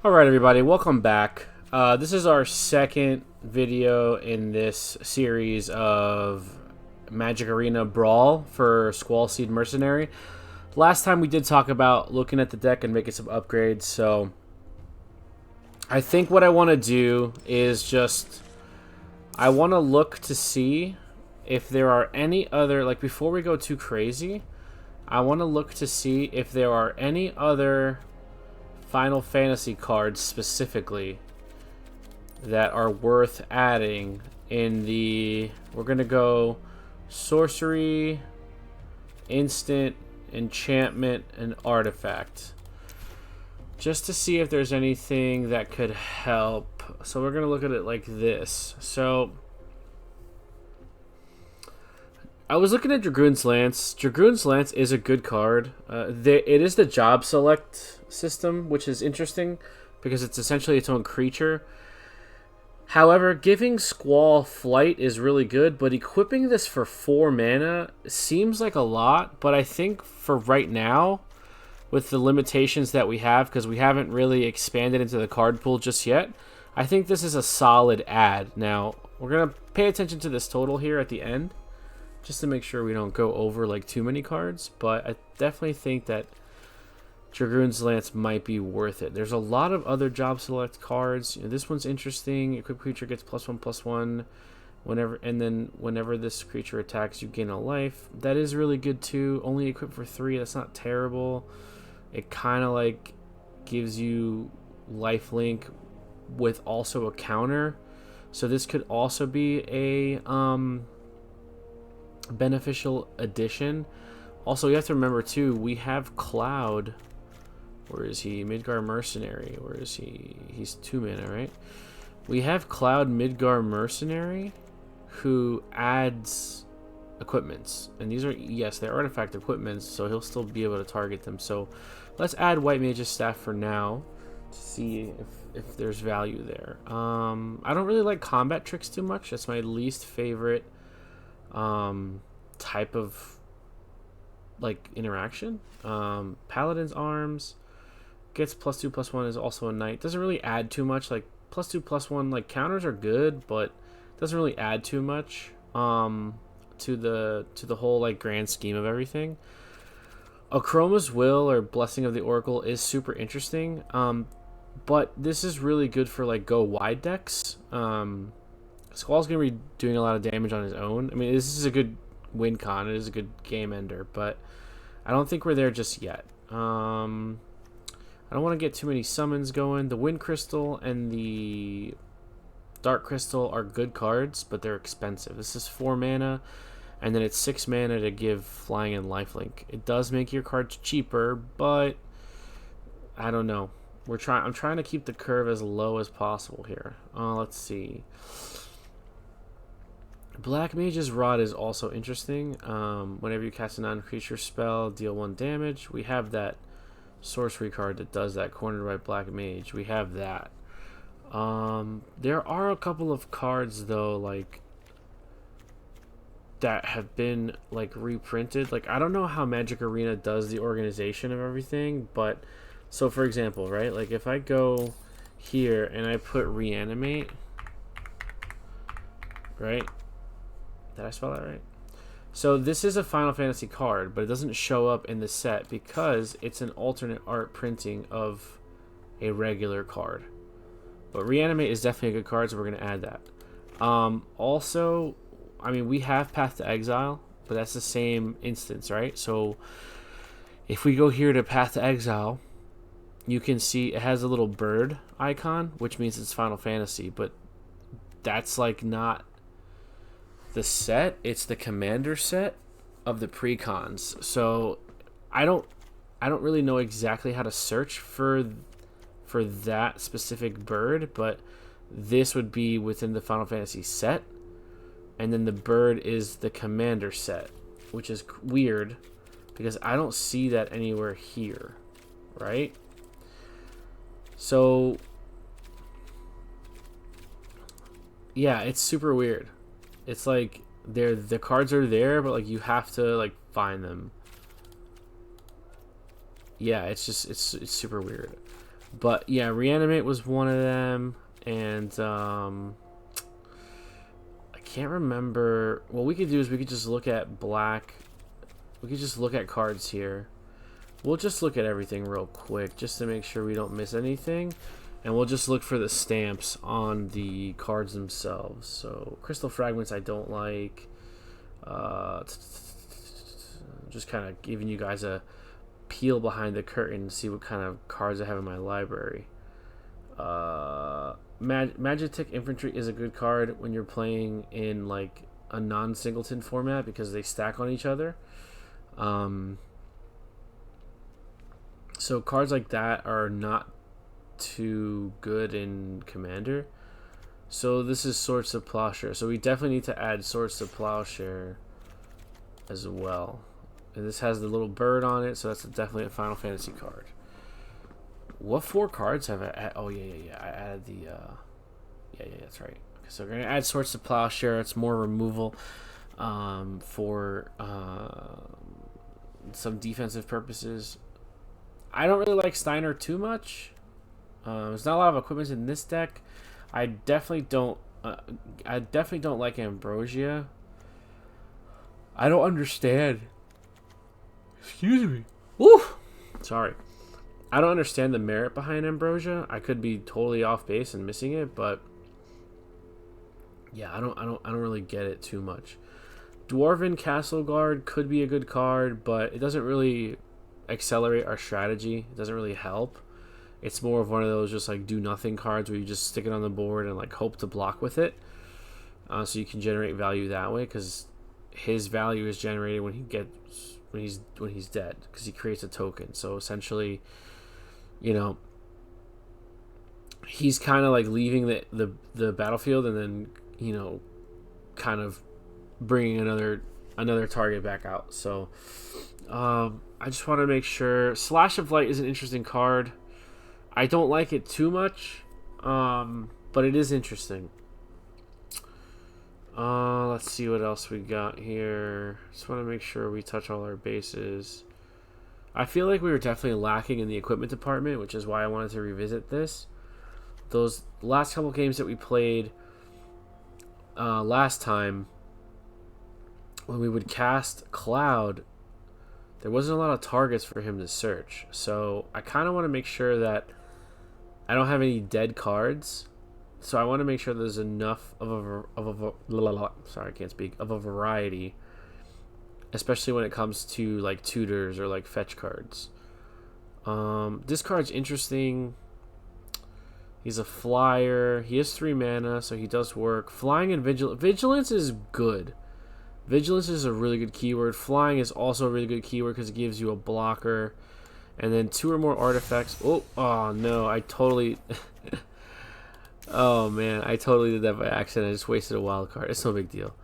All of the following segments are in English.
Alright everybody, welcome back. This is our second video in this series of Magic Arena Brawl for Squall, SeeD, Mercenary. Last time we did talk about looking at the deck and making some upgrades, so I think what I want to do is I want to look to see if there are any other, like before we go too crazy, I want to look to see if there are any other Final Fantasy cards specifically that are worth adding in the... We're going to go sorcery, instant, enchantment, and artifact. Just to see if there's anything that could help. So we're going to look at it like this. So I was looking at Dragoon's Lance. Dragoon's Lance is a good card. It is the job select system, which is interesting because it's essentially its own creature. However, giving Squall flight is really good, but equipping this for 4 mana seems like a lot. But I think for right now, with the limitations that we have, because we haven't really expanded into the card pool just yet, I think this is a solid add. Now, we're going to pay attention to this total here at the end, just to make sure we don't go over like too many cards, but I definitely think that Dragoon's Lance might be worth it. There's a lot of other job select cards. You know, this one's interesting. Equipped creature gets +1/+1 whenever this creature attacks, you gain a life. That is really good too. Only equipped for 3. That's not terrible. It kind of like gives you lifelink with also a counter. So this could also be a beneficial addition. Also, you have to remember too, we have Cloud. Where is he? Midgar Mercenary. Where is he? He's 2 mana, right? We have Cloud Midgar Mercenary who adds equipments. And these are, yes, they're artifact equipments, so he'll still be able to target them. So let's add White Mage's Staff for now to see if there's value there. I don't really like combat tricks too much. That's my least favorite type of like interaction. Paladin's Arms gets +2/+1, is also a knight. Doesn't really add too much. Like +2/+1 like counters are good, but doesn't really add too much to the whole like grand scheme of everything. Akroma's Will or Blessing of the Oracle is super interesting, but this is really good for like go wide decks. Squall's gonna be doing a lot of damage on his own. I mean, this is a good win con. It is a good game ender, but I don't think we're there just yet. I don't want to get too many summons going. The Wind Crystal and the Dark Crystal are good cards, but they're expensive. This is 4 mana, and then it's 6 mana to give Flying and Lifelink. It does make your cards cheaper, but I don't know. I'm trying to keep the curve as low as possible here. Let's see. Black Mage's Rod is also interesting. Whenever you cast a non-creature spell, deal 1 damage. We have that sorcery card that does that, cornered by Black Mage. We have that. There are a couple of cards though, like that have been like reprinted. Like I don't know how Magic Arena does the organization of everything, but so for example, right? Like if I go here and I put reanimate, right? Did I spell that right? So this is a Final Fantasy card, but it doesn't show up in the set because it's an alternate art printing of a regular card. But Reanimate is definitely a good card, so we're going to add that. Also, I mean, we have Path to Exile, but that's the same instance, right? So if we go here to Path to Exile, you can see it has a little bird icon, which means it's Final Fantasy, but that's like not the set, it's the commander set of the precons. So I don't really know exactly how to search for that specific bird, but this would be within the Final Fantasy set, and then the bird is the commander set, which is weird because I don't see that anywhere here, right? So yeah, it's super weird. It's like the cards are there, but like you have to like find them. Yeah, it's super weird. But yeah, Reanimate was one of them, and I can't remember. What we could do is we could just look at black. We could just look at cards here. We'll just look at everything real quick just to make sure we don't miss anything. And we'll just look for the stamps on the cards themselves. So, Crystal Fragments I don't like. Just kind of giving you guys a peel behind the curtain to see what kind of cards I have in my library. Magitek Infantry is a good card when you're playing in like a non-singleton format because they stack on each other. So cards like that are not too good in Commander. So this is Swords to Plowshare. So we definitely need to add Swords to Plowshare as well. And this has the little bird on it, so that's definitely a Final Fantasy card. What 4 cards have I added? Oh, yeah. I added the... Yeah, that's right. Okay, so we're going to add Swords to Plowshare. It's more removal for some defensive purposes. I don't really like Steiner too much. There's not a lot of equipment in this deck. I definitely don't like Ambrosia. I don't understand. Excuse me. Woo! Sorry. I don't understand the merit behind Ambrosia. I could be totally off base and missing it, but yeah, I don't really get it too much. Dwarven Castle Guard could be a good card, but it doesn't really accelerate our strategy. It doesn't really help. It's more of one of those just like do nothing cards where you just stick it on the board and like hope to block with it, so you can generate value that way. Because his value is generated when he's dead, because he creates a token. So essentially, you know, he's kind of like leaving the battlefield and then, you know, kind of bringing another target back out. So I just want to make sure. Slash of Light is an interesting card. I don't like it too much, but it is interesting. Let's see what else we got here. Just want to make sure we touch all our bases. I feel like we were definitely lacking in the equipment department, which is why I wanted to revisit this. Those last couple games that we played last time, when we would cast Cloud, there wasn't a lot of targets for him to search. So I kind of want to make sure that I don't have any dead cards. So I want to make sure there's enough of a variety, especially when it comes to like tutors or like fetch cards. This card's interesting. He's a flyer. He has 3 mana, so he does work. Flying and vigilance is good. Vigilance is a really good keyword. Flying is also a really good keyword because it gives you a blocker. And then 2 or more artifacts. Oh no, I totally... Oh man, I totally did that by accident. I just wasted a wild card. It's no big deal.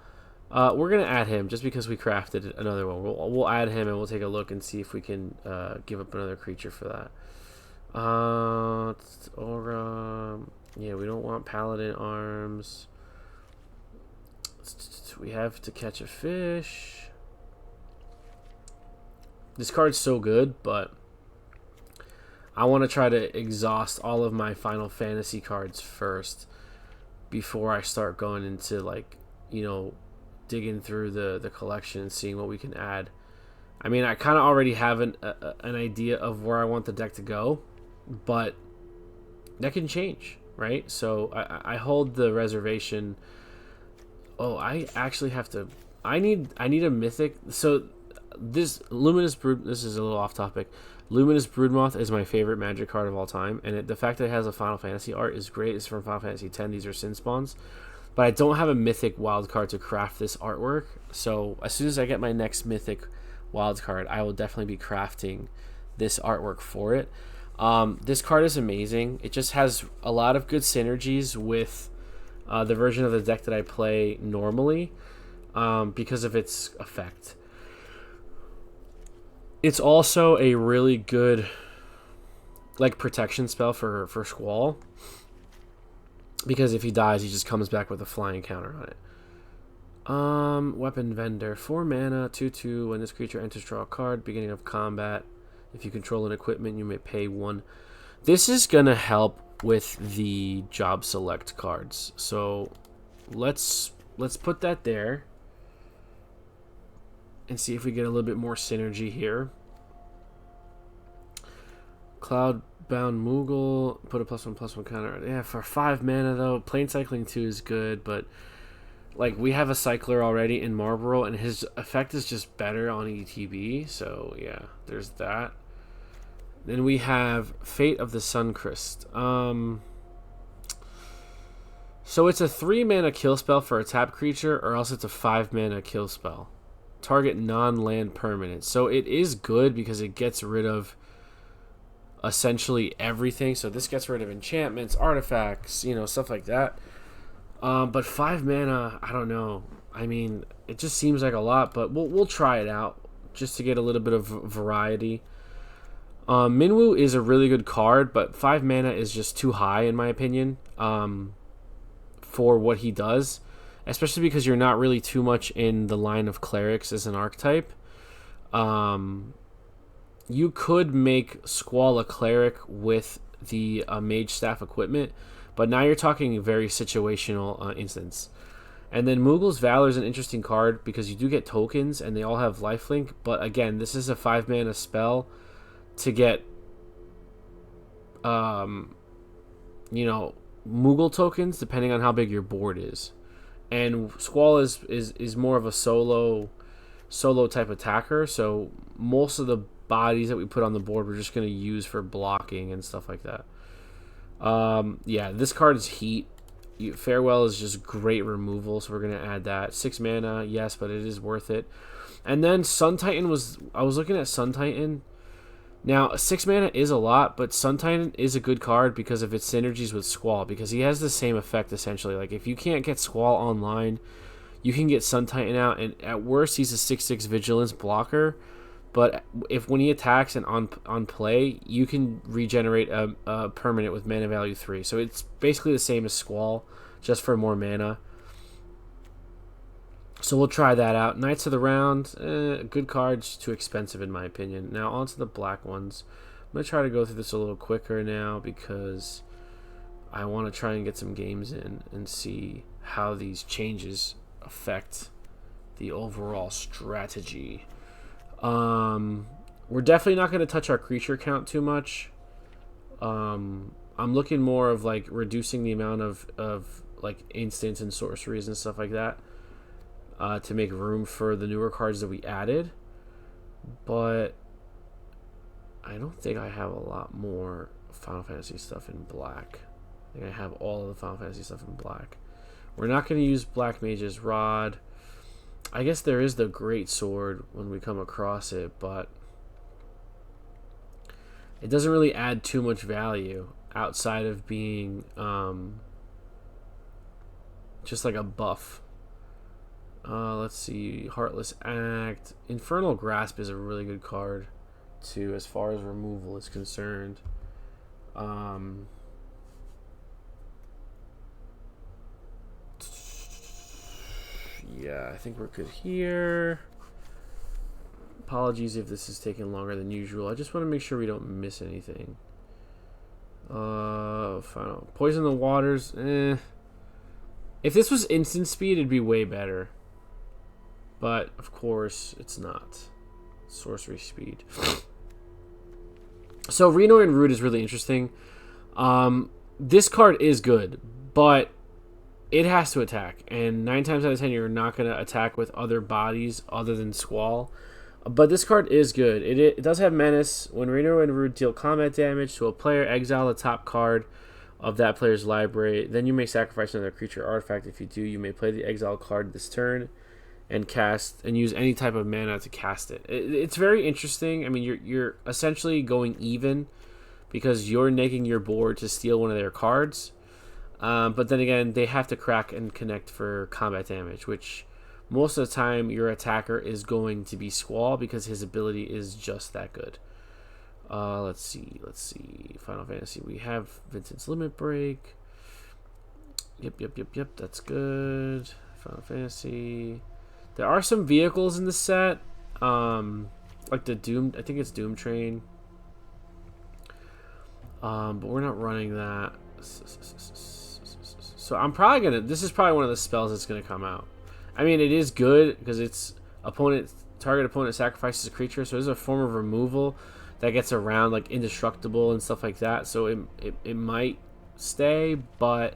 We're going to add him just because we crafted another one. We'll add him and we'll take a look and see if we can give up another creature for that. Aura. Yeah, we don't want Paladin Arms. We have To Catch a Fish. This card's so good, but I want to try to exhaust all of my Final Fantasy cards first before I start going into, like, you know, digging through the collection and seeing what we can add. I mean, I kind of already have an idea of where I want the deck to go, but that can change, right? So I hold the reservation. Oh, I actually have to. I need a mythic. So this Luminous Brood. This is a little off topic. Luminous Broodmoth is my favorite Magic card of all time, and the fact that it has a Final Fantasy art is great. It's from Final Fantasy X. These are Sin Spawns, but I don't have a mythic wild card to craft this artwork. So as soon as I get my next mythic wild card, I will definitely be crafting this artwork for it. This card is amazing. It just has a lot of good synergies with the version of the deck that I play normally because of its effect. It's also a really good like protection spell for Squall, because if he dies, he just comes back with a flying counter on it. Weapon Vendor, 4 mana, 2/2. When this creature enters, draw a card. Beginning of combat, if you control an equipment, you may pay 1 This is going to help with the job select cards. So let's put that there and see if we get a little bit more synergy here. Cloudbound Moogle, put a +1/+1 counter. Yeah, for 5 mana though, Plane Cycling 2 is good, but like we have a cycler already in Marlborough, and his effect is just better on ETB. So yeah, there's that. Then we have Fate of the Suncrist. So it's a 3 mana kill spell for a tap creature, or else it's a 5 mana kill spell. Target non-land permanent. So it is good because it gets rid of essentially everything. So this gets rid of enchantments, artifacts, you know, stuff like that. But 5 mana, I don't know. I mean, it just seems like a lot, but we'll try it out just to get a little bit of variety. Minwoo is a really good card, but 5 mana is just too high in my opinion for what he does, especially because you're not really too much in the line of clerics as an archetype. You could make Squall a cleric with the mage staff equipment, but now you're talking a very situational instance. And then Moogle's Valor is an interesting card because you do get tokens and they all have lifelink, but again, this is a 5 mana spell to get you know, Moogle tokens depending on how big your board is. And Squall is more of a solo type attacker, so most of the bodies that we put on the board we're just going to use for blocking and stuff like that. Yeah, this card is heat. Farewell is just great removal, so we're going to add that. 6 mana, yes, but it is worth it. And then Sun Titan I was looking at Sun Titan. Now, 6 mana is a lot, but Sun Titan is a good card because of its synergies with Squall, because he has the same effect essentially. Like, if you can't get Squall online, you can get Sun Titan out, and at worst, he's a 6/6 vigilance blocker. But if when he attacks and on play, you can regenerate a permanent with mana value 3. So it's basically the same as Squall, just for more mana. So we'll try that out. Knights of the Round, good cards, too expensive in my opinion. Now on to the black ones. I'm going to try to go through this a little quicker now because I want to try and get some games in and see how these changes affect the overall strategy. We're definitely not going to touch our creature count too much. I'm looking more of like reducing the amount of like instants and sorceries and stuff like that. To make room for the newer cards that we added. But I don't think I have a lot more Final Fantasy stuff in black. I think I have all of the Final Fantasy stuff in black. We're not going to use Black Mage's Rod. I guess there is the Great Sword when we come across it, but it doesn't really add too much value outside of being just like a buff. Let's see, Heartless Act. Infernal Grasp is a really good card too as far as removal is concerned. Yeah, I think we're good here. Apologies if this is taking longer than usual. I just want to make sure we don't miss anything. Final Poison the Waters. If this was instant speed, it'd be way better. But, of course, it's not. Sorcery speed. So, Reno and Root is really interesting. This card is good, but it has to attack. And 9 times out of 10, you're not going to attack with other bodies other than Squall. But this card is good. It does have Menace. When Reno and Root deal combat damage to a player, exile the top card of that player's library. Then you may sacrifice another creature or artifact. If you do, you may play the exile card this turn and cast and use any type of mana to cast it. It's very interesting. I mean, you're essentially going even because you're naking your board to steal one of their cards. But then again, they have to crack and connect for combat damage, which most of the time your attacker is going to be Squall because his ability is just that good. Let's see. Final Fantasy. We have Vincent's Limit Break. Yep. That's good. Final Fantasy. There are some vehicles in the set, like the Doom. I think it's Doom Train. But we're not running that. So I'm probably gonna. This is probably one of the spells that's gonna come out. I mean, it is good because it's target opponent sacrifices a creature, so there's a form of removal that gets around like indestructible and stuff like that. So it might stay, but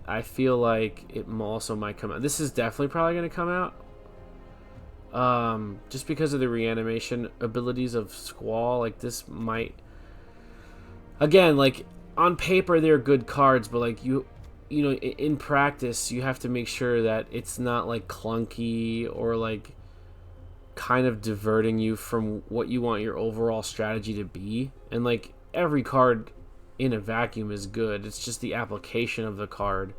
I feel like it also might come out. This is definitely probably gonna come out. Just because of the reanimation abilities of Squall, like this might. Again, like on paper they're good cards, but like you know, in practice you have to make sure that it's not like clunky or like kind of diverting you from what you want your overall strategy to be. And like every card in a vacuum is good. It's just the application of the card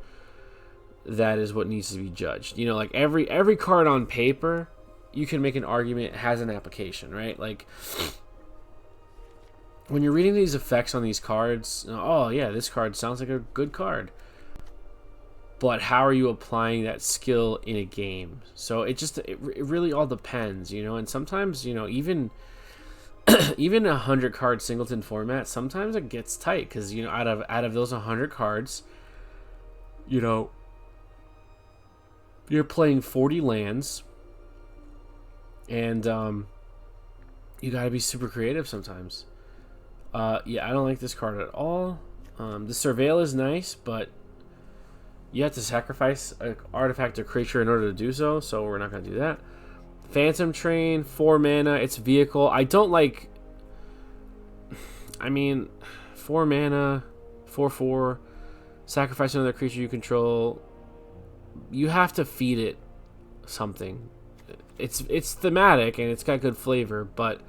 that is what needs to be judged. You know, like every card on paper, you can make an argument has an application, right? Like when you're reading these effects on these cards, oh yeah, this card sounds like a good card. But how are you applying that skill in a game? So it really all depends, you know. And sometimes, you know, even even a 100 card singleton format, sometimes it gets tight because, you know, out of those 100 cards, you know, you're playing 40 lands, and you got to be super creative sometimes. Yeah, I don't like this card at all. The Surveil is nice, but you have to sacrifice an artifact or creature in order to do so, so we're not going to do that. Phantom Train, 4 mana, it's vehicle. I don't like... I mean, 4 mana, 4/4, sacrifice another creature you control. You have to feed it something. It's thematic, and it's got good flavor, but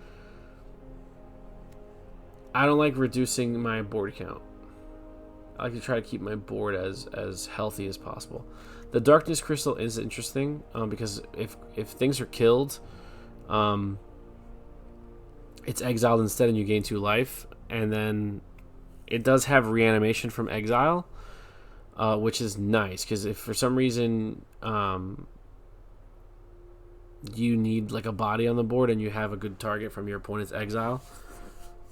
I don't like reducing my board count. I like to try to keep my board as healthy as possible. The Darkness Crystal is interesting because if things are killed, it's exiled instead and you gain 2 life. And then it does have reanimation from exile, which is nice because if for some reason you need like a body on the board and you have a good target from your opponent's exile,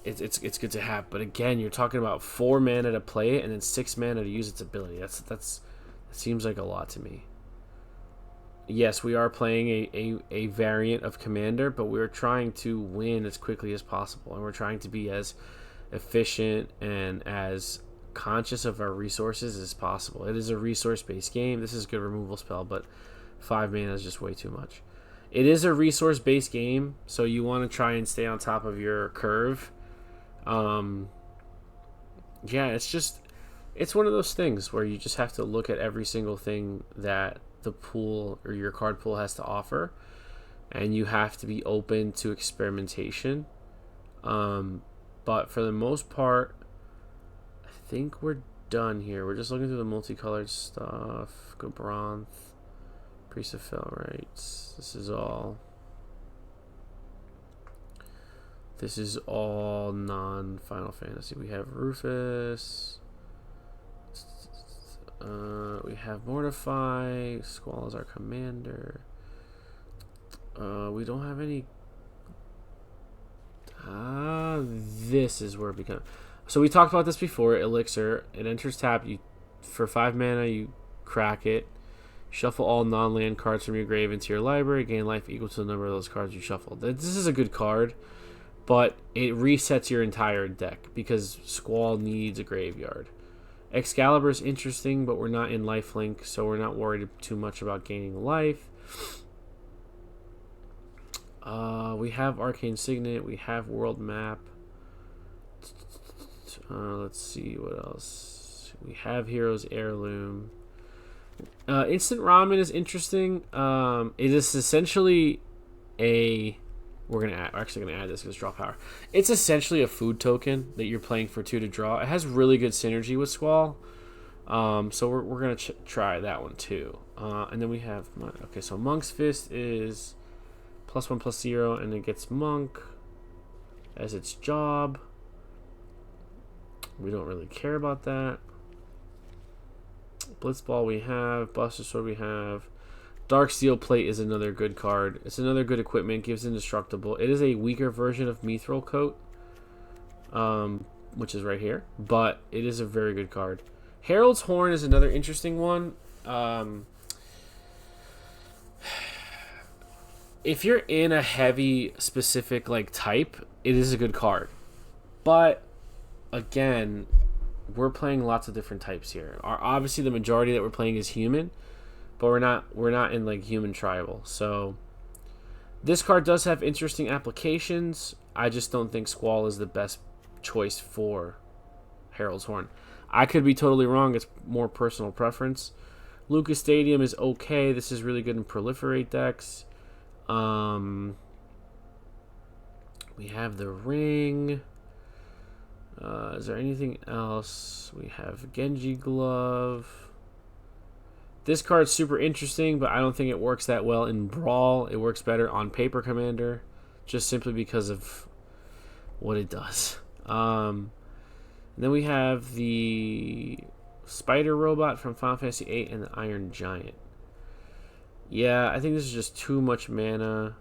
it's good to have. But again, you're talking about 4 mana to play it and then 6 mana to use its ability. That seems like a lot to me. Yes, we are playing a variant of Commander, but we're trying to win as quickly as possible, and we're trying to be as efficient and as conscious of our resources as possible. It is a resource-based game. This is a good removal spell, but 5 mana is just way too much. It is a resource-based game, so you want to try and stay on top of your curve. Yeah, it's one of those things where you just have to look at every single thing that the pool or your card pool has to offer, and you have to be open to experimentation. But for the most part, I think we're done here. We're just looking through the multicolored stuff. Gabranth, Priest of Fell Rites. This is all non-Final Fantasy. We have Rufus. We have Mortify. Squall is our commander. We don't have any. This is where it becomes. So we talked about this before. Elixir. It enters tap. For 5 mana, you crack it. Shuffle all non-land cards from your grave into your library. Gain life equal to the number of those cards you shuffled. This is a good card, but it resets your entire deck because Squall needs a graveyard. Excalibur is interesting, but we're not in lifelink, so we're not worried too much about gaining life. We have Arcane Signet. We have World Map. Let's see what else. We have Hero's Heirloom. Instant Ramen is interesting. It is essentially a... We're actually gonna add this because draw power. It's essentially a food token that you're playing for 2 to draw. It has really good synergy with Squall, so we're gonna try that one too. And then we have so Monk's Fist is +1/+0, and it gets Monk as its job. We don't really care about that. Blitzball we have, Buster Sword we have. Dark Steel Plate is another good card. It's another good equipment. Gives indestructible. It is a weaker version of Mithril Coat. which is right here, but it is a very good card. Herald's Horn is another interesting one. If you're in a heavy specific like type, it is a good card. But again, we're playing lots of different types here. Obviously, the majority that we're playing is human, but we're not in like human tribal. So this card does have interesting applications. I just don't think Squall is the best choice for Herald's Horn. I could be totally wrong. It's more personal preference. Lucas Stadium is okay. This is really good in proliferate decks. We have the ring. Is there anything else? We have Genji Glove. This card's super interesting, but I don't think it works that well in Brawl. It works better on Paper Commander, just simply because of what it does. Then we have the Spider Robot from Final Fantasy VIII and the Iron Giant. Yeah, I think this is just too much mana.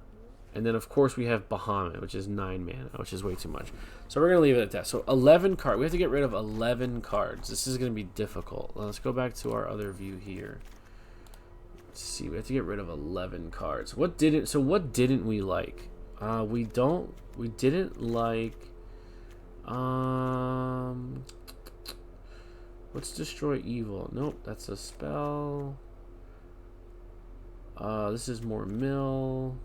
And then, of course, we have Bahamut, which is 9 mana, which is way too much. So we're going to leave it at that. So 11 cards. We have to get rid of 11 cards. This is going to be difficult. Let's go back to our other view here. Let's see. We have to get rid of 11 cards. What didn't we like? We didn't like... Let's destroy evil. Nope, that's a spell. This is more mill.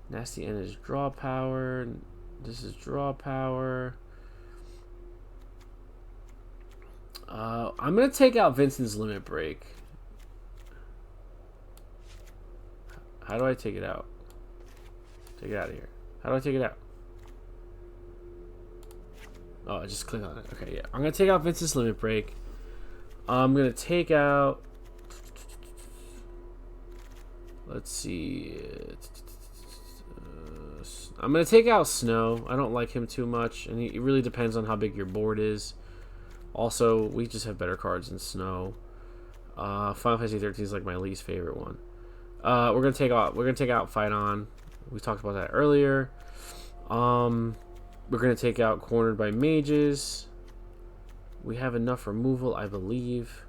Nasty End is draw power. This is draw power. I'm gonna take out Vincent's Limit Break. How do I take it out? Take it out of here. How do I take it out? Oh, I just click on it. Okay, yeah. I'm gonna take out Vincent's Limit Break. I'm gonna take out. Let's see. I'm going to take out Snow. I don't like him too much, and it really depends on how big your board is. Also, we just have better cards than Snow. Final Fantasy 13 is like my least favorite one. We're going to take out Fight On. We talked about that earlier. We're going to take out Cornered by Mages. We have enough removal, I believe.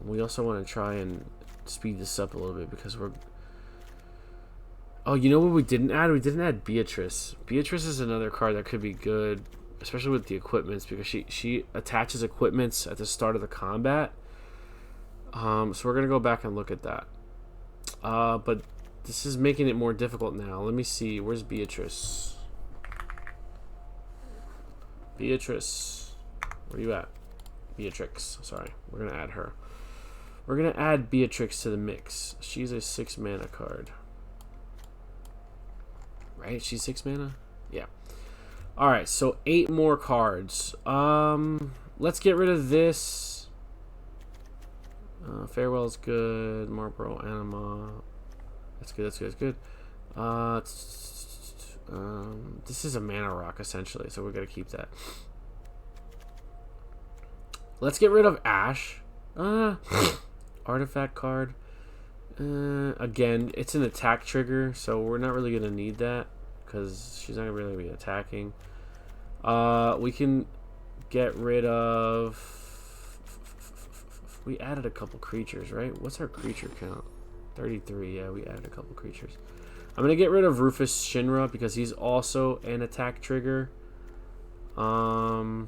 We also want to try and speed this up a little bit because we're... Oh, you know what we didn't add? We didn't add Beatrice. Beatrice is another card that could be good, especially with the equipments, because she attaches equipments at the start of the combat. So we're going to go back and look at that. But this is making it more difficult now. Let me see. Where's Beatrice? Beatrice. Where are you at? Beatrix. Sorry. We're going to add her. We're going to add Beatrix to the mix. She's a 6 mana card. Right? She's 6 mana? Yeah. Alright, so 8 more cards. Let's get rid of this. Farewell's good. Marlboro Anima. That's good, that's good, that's good. This is a mana rock, essentially, so we're going to keep that. Let's get rid of Ash. Artifact card. Again, it's an attack trigger, so we're not really going to need that because she's not really going to be attacking. We can get rid of... We added a couple creatures, right? What's our creature count? 33, yeah, we added a couple creatures. I'm going to get rid of Rufus Shinra because he's also an attack trigger. I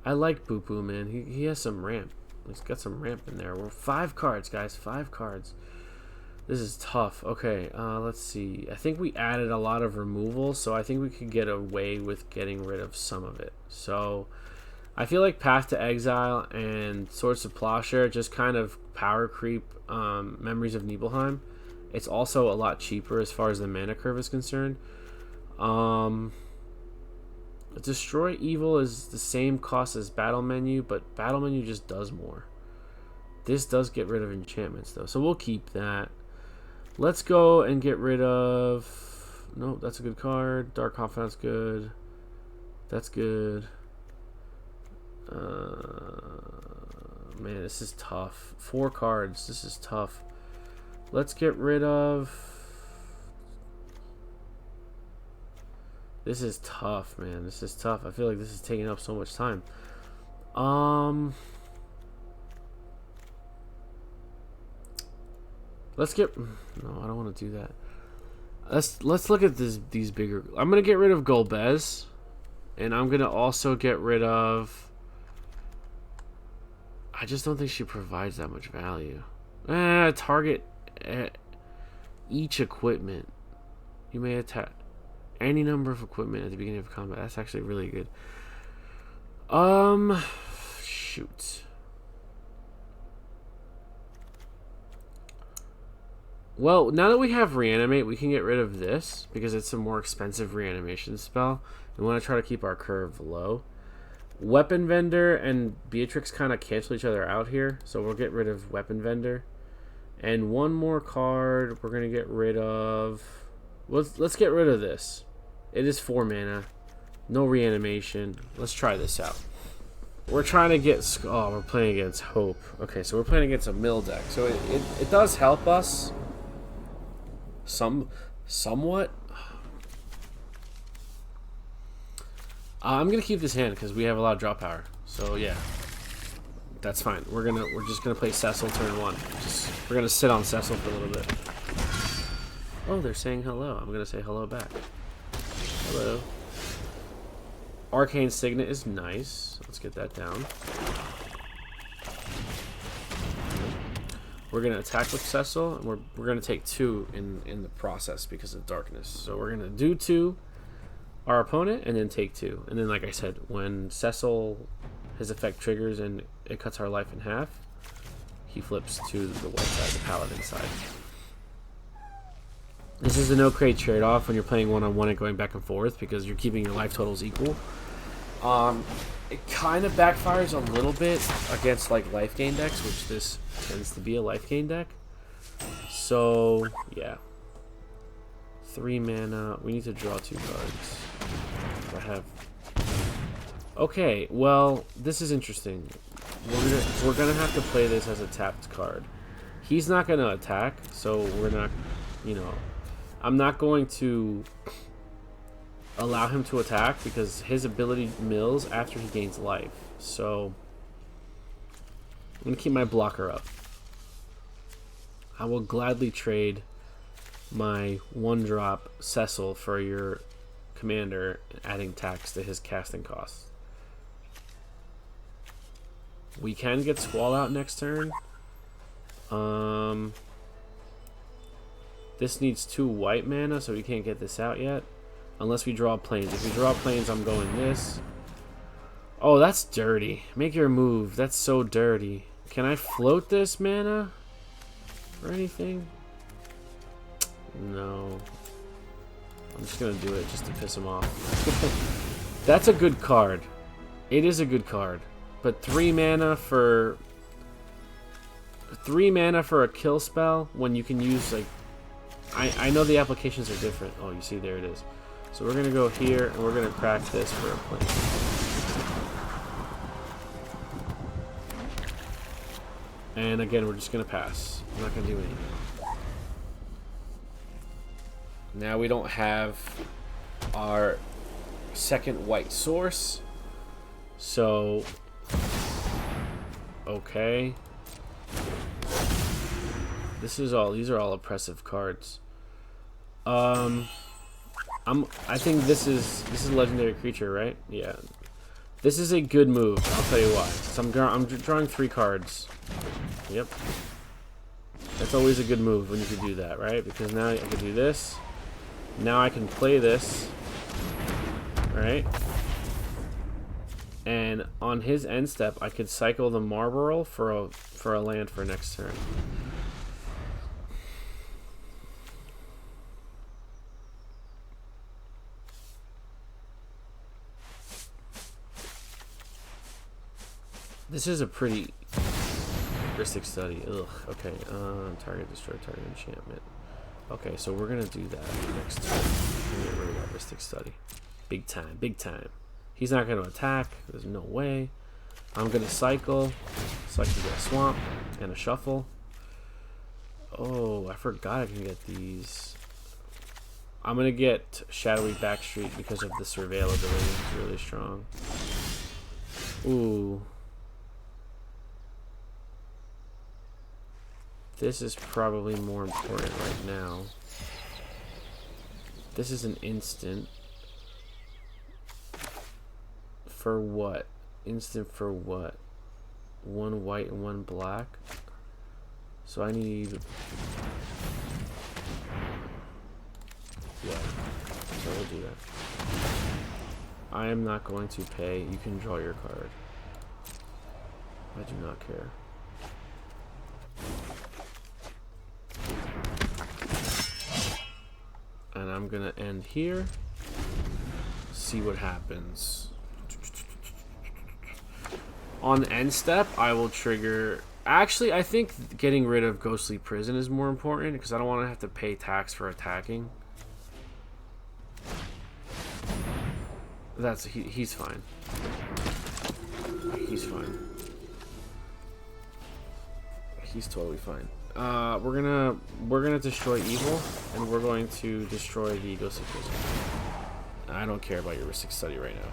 like Boo Boo, man. He has some ramp. He's got some ramp in there. We're 5 cards, guys. 5 cards. This is tough. Okay, let's see. I think we added a lot of removal, so I think we could get away with getting rid of some of it. So I feel like Path to Exile and Swords of Plowshare just kind of power creep Memories of Nibelheim. It's also a lot cheaper as far as the mana curve is concerned. Destroy Evil is the same cost as Battle Menu, but Battle Menu just does more. This does get rid of enchantments, though, so we'll keep that. Let's go and get rid of... Nope, that's a good card. Dark Confidant's good. That's good. Man, this is tough. 4 cards. This is tough. Let's get rid of... This is tough, man. This is tough. I feel like this is taking up so much time. Let's get... No, I don't want to do that. Let's look at these bigger... I'm going to get rid of Golbez. And I'm going to also get rid of... I just don't think she provides that much value. Target each equipment. You may attack any number of equipment at the beginning of combat. That's actually really good. Shoot. Well, now that we have Reanimate, we can get rid of this because it's a more expensive reanimation spell. We want to try to keep our curve low. Weapon Vendor and Beatrix kind of cancel each other out here, so we'll get rid of Weapon Vendor. And one more card we're going to get rid of... Let's get rid of this. It is 4 mana. No reanimation. Let's try this out. We're trying to get... Oh, we're playing against Hope. Okay, so we're playing against a mill deck. So it does help us. Somewhat. I'm gonna keep this hand because we have a lot of draw power. So yeah, that's fine. We're just gonna play Cecil turn 1. We're gonna sit on Cecil for a little bit. Oh, they're saying hello. I'm gonna say hello back. Hello. Arcane Signet is nice. Let's get that down. We're gonna attack with Cecil, and we're gonna take 2 in the process because of darkness. So we're gonna do 2, our opponent, and then take 2. And then, like I said, when Cecil, his effect triggers and it cuts our life in half, he flips to the white side, the paladin side. This is a no crate trade-off when you're playing one-on-one and going back and forth because you're keeping your life totals equal. It kind of backfires a little bit against like life gain decks, which this tends to be a life gain deck. So yeah, 3 mana. We need to draw 2 cards. I have. Okay, well, this is interesting. We're gonna have to play this as a tapped card. He's not gonna attack, so we're not. You know, I'm not going to allow him to attack because his ability mills after he gains life. So I'm gonna keep my blocker up. I will gladly trade my 1-drop Cecil for your commander, adding tax to his casting costs. We can get Squall out next turn. This needs 2 white mana, so we can't get this out yet. Unless we draw planes. If we draw planes, I'm going this. Oh, that's dirty. Make your move. That's so dirty. Can I float this mana? Or anything? No. I'm just going to do it just to piss him off. That's a good card. It is a good card. But 3 mana for... 3 mana for a kill spell when you can use, like... I know the applications are different. Oh, you see, there it is. So we're going to go here, and we're going to crack this for a plane. And again, we're just going to pass. I'm not going to do anything. Now we don't have our second white source. So, okay. These are all oppressive cards. I think this is a legendary creature, right? Yeah. This is a good move. I'll tell you why. So I'm drawing 3 cards. Yep. That's always a good move when you can do that, right? Because now I can do this. Now I can play this, right? And on his end step, I could cycle the Marlborough for a land for next turn. This is a pretty heuristic study. Ugh. Okay. Target destroy target enchantment. Okay, so we're gonna do that next turn. We're gonna get rid of that heuristic study. Big time. Big time. He's not gonna attack. There's no way. I'm gonna cycle. So I can get a swamp and a shuffle. Oh, I forgot I can get these. I'm gonna get Shadowy Backstreet because of the surveil ability. It's really strong. Ooh. This is probably more important right now. This is an instant. For what? Instant for what? One white and one black. So I need... Yeah. So we'll do that. I am not going to pay. You can draw your card. I do not care. And I'm gonna end here. See what happens. On end step, I will trigger... Actually, I think getting rid of Ghostly Prison is more important because I don't want to have to pay tax for attacking. He's fine. He's fine. He's totally fine. We're gonna destroy evil, and we're going to destroy the Ghostly Prison. I don't care about your Ristic Study right now.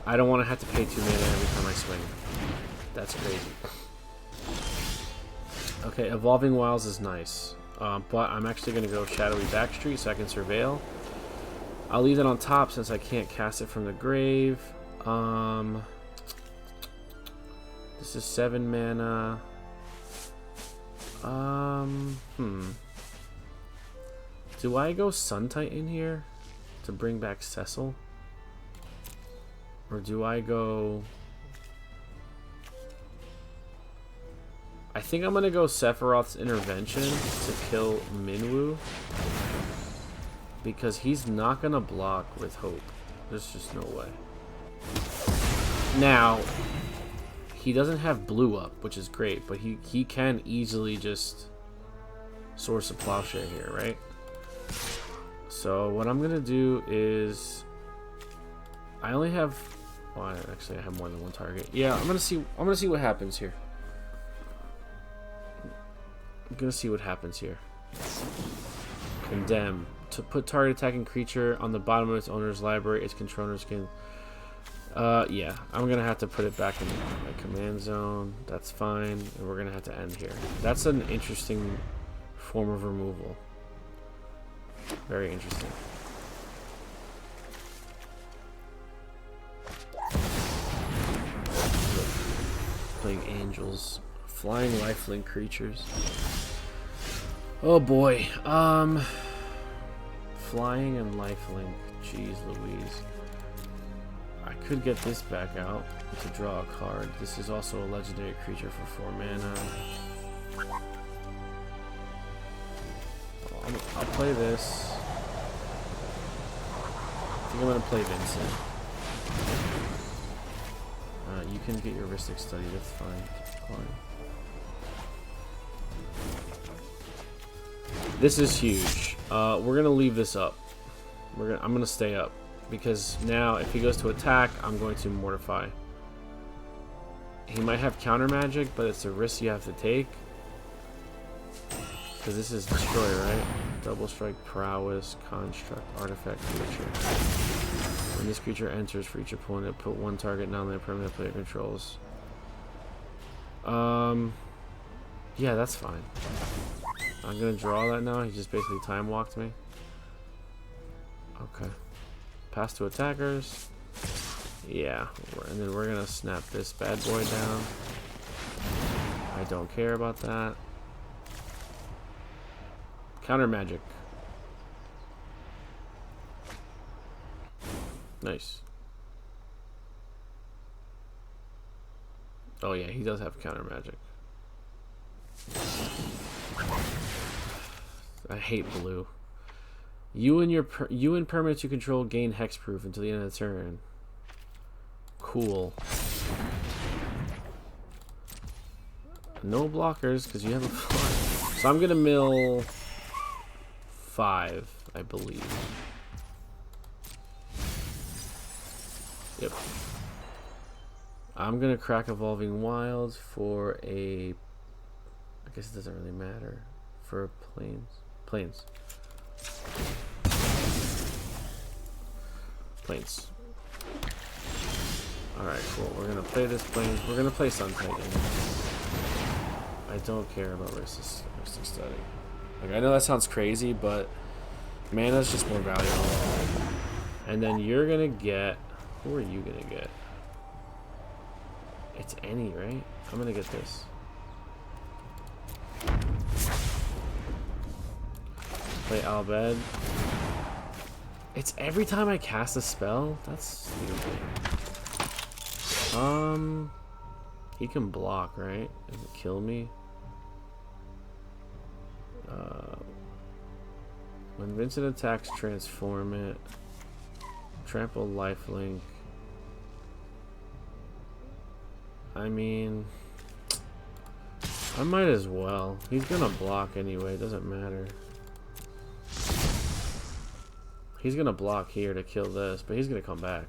I don't want to have to pay 2 mana every time I swing. That's crazy. Okay, Evolving Wilds is nice. But I'm actually going to go Shadowy Backstreet so I can surveil. I'll leave that on top since I can't cast it from the grave. This is 7 mana. Do I go Sun Titan here to bring back Cecil? Or do I go... I think I'm going to go Sephiroth's Intervention to kill Minwu. Because he's not going to block with Hope. There's just no way. Now, he doesn't have blue up, which is great. But he can easily just source a Plowshare here, right? So what I'm going to do is... I only have... Well, actually, I have more than one target. Yeah, I'm gonna see what happens here. I'm gonna see what happens here. Condemn. To put target attacking creature on the bottom of its owner's library, its controllers can... yeah. I'm gonna have to put it back in my command zone. That's fine. And we're gonna have to end here. That's an interesting form of removal. Very interesting. Playing angels, flying lifelink creatures. Oh boy, flying and lifelink. Jeez Louise. I could get this back out to draw a card. This is also a legendary creature for 4 mana. I'll play this. I think I'm gonna play Vincent. You can get your Ristic Study, that's fine. This is huge. We're gonna leave this up. I'm gonna stay up because now if he goes to attack, I'm going to Mortify. He might have counter magic, but it's a risk you have to take because this is destroy, right? Double strike, prowess, construct, artifact, creature. When this creature enters, for each opponent, put 1 target non-land permanent player controls. Yeah, that's fine. I'm gonna draw that now. He just basically time walked me. Okay. Pass to attackers. Yeah, and then we're gonna snap this bad boy down. I don't care about that. Counter magic. Nice. Oh yeah, he does have counter magic. I hate blue. You and permanents you control gain hexproof until the end of the turn. Cool. No blockers because you have a fly. So I'm gonna mill 5, I believe. Yep. I'm gonna crack Evolving Wilds for a... I guess it doesn't really matter. For planes. Planes. Planes. Alright, cool. We're gonna play this plane. We're gonna play Sun Titan. I don't care about Mystic Study. Like, I know that sounds crazy, but mana's just more valuable. And then you're gonna get... Who are you gonna get? It's any, right? I'm gonna get this. Play Albed. It's every time I cast a spell? That's stupid. He can block, right? Does it kill me? When Vincent attacks, transform it. Trample lifelink. I mean, I might as well. He's gonna block anyway, it doesn't matter. He's gonna block here to kill this, but he's gonna come back.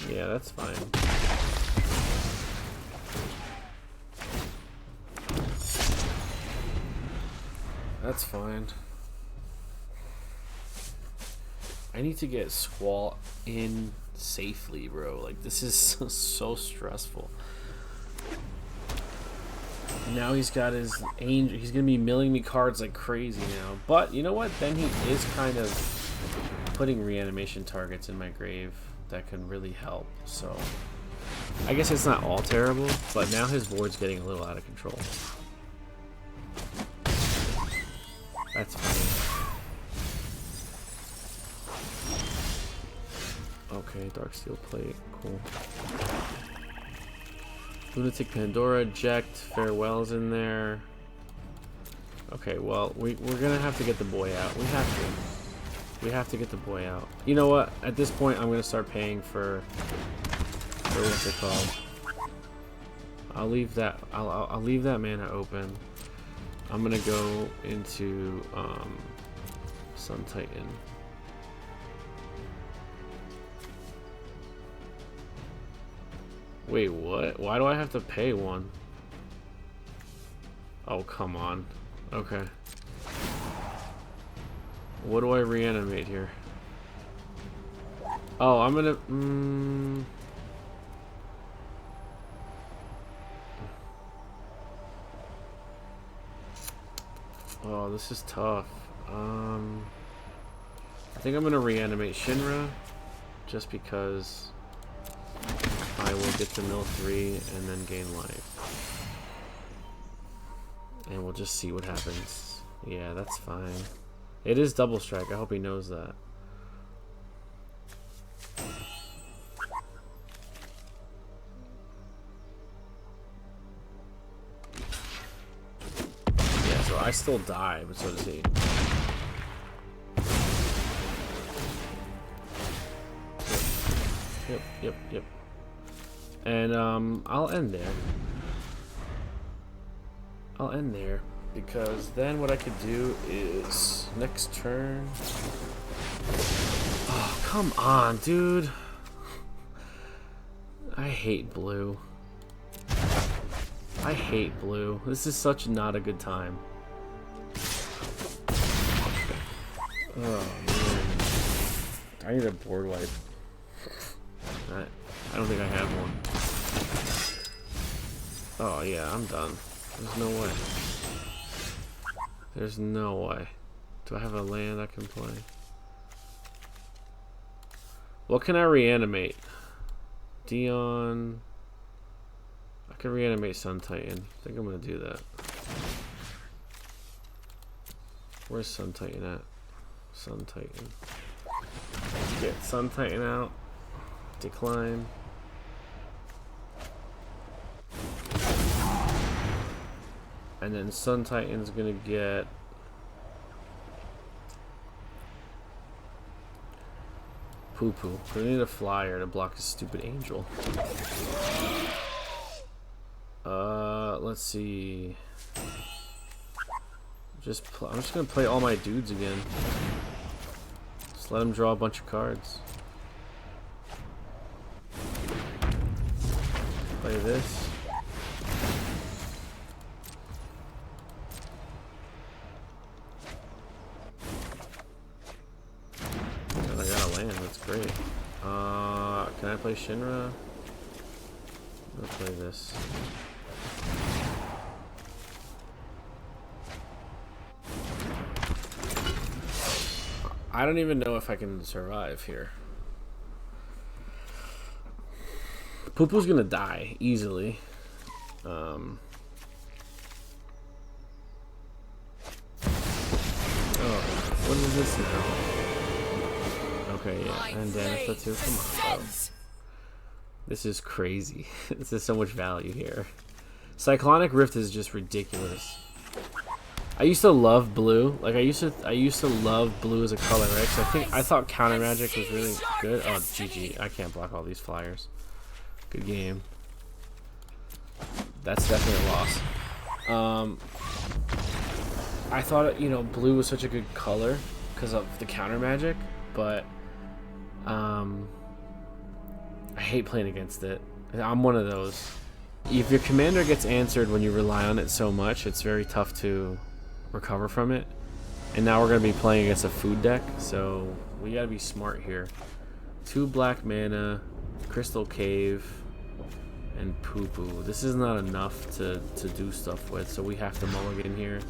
Yeah, that's fine. That's fine. I need to get Squall in safely, bro. Like, this is so stressful. Now he's got his angel. He's gonna be milling me cards like crazy now. But you know what? Then he is kind of putting reanimation targets in my grave that can really help. So I guess it's not all terrible, but now his board's getting a little out of control. That's fine. Okay, Darksteel Plate, cool. Lunatic Pandora, eject, Farewell's in there. Okay, well, we're gonna have to get the boy out. We have to get the boy out. You know what? At this point, I'm gonna start paying for what's it called? I'll leave that. I'll leave that mana open. I'm gonna go into Sun Titan. Wait, what? Why do I have to pay one? Oh, come on. Okay. What do I reanimate here? Oh, I'm gonna... Oh, this is tough. I think I'm gonna reanimate Shinra, just because I will get to mill 3 and then gain life. And we'll just see what happens. Yeah, that's fine. It is double strike. I hope he knows that. Yeah, so I still die, but so does he. Yep. And I'll end there. I'll end there because then what I could do is next turn. Oh, come on, dude. I hate blue. I hate blue. This is such not a good time. Oh man. I need a board wipe. I don't think I have one. Oh yeah, I'm done. There's no way. There's no way. Do I have a land I can play? What can I reanimate? Dion. I can reanimate Sun Titan. I think I'm gonna do that. Where's Sun Titan at? Sun Titan. Get Sun Titan out. Decline. And then Sun Titan's gonna get Poo Poo. I need a flyer to block his stupid angel. Let's see. I'm just gonna play all my dudes again. Just let him draw a bunch of cards. Play this. got a land. That's great. Can I play Shinra? I'll play this. I don't even know if I can survive here. Poo-Poo's gonna die easily. Oh, what is this now? Okay, yeah, and Danish too. Come on, bro. This is crazy. This is so much value here. Cyclonic Rift is just ridiculous. I used to love blue. Like I used to love blue as a color, right? So I thought counter magic was really good. Oh, GG. I can't block all these flyers. Good game. That's definitely a loss. I thought, you know, blue was such a good color because of the counter magic, but I hate playing against it. I'm one of those. If your commander gets answered when you rely on it so much, it's very tough to recover from it. And now we're going to be playing against a food deck, so we got to be smart here. 2 black mana, Crystal Cave, and Poo-Poo. This is not enough to do stuff with, so we have to mulligan here.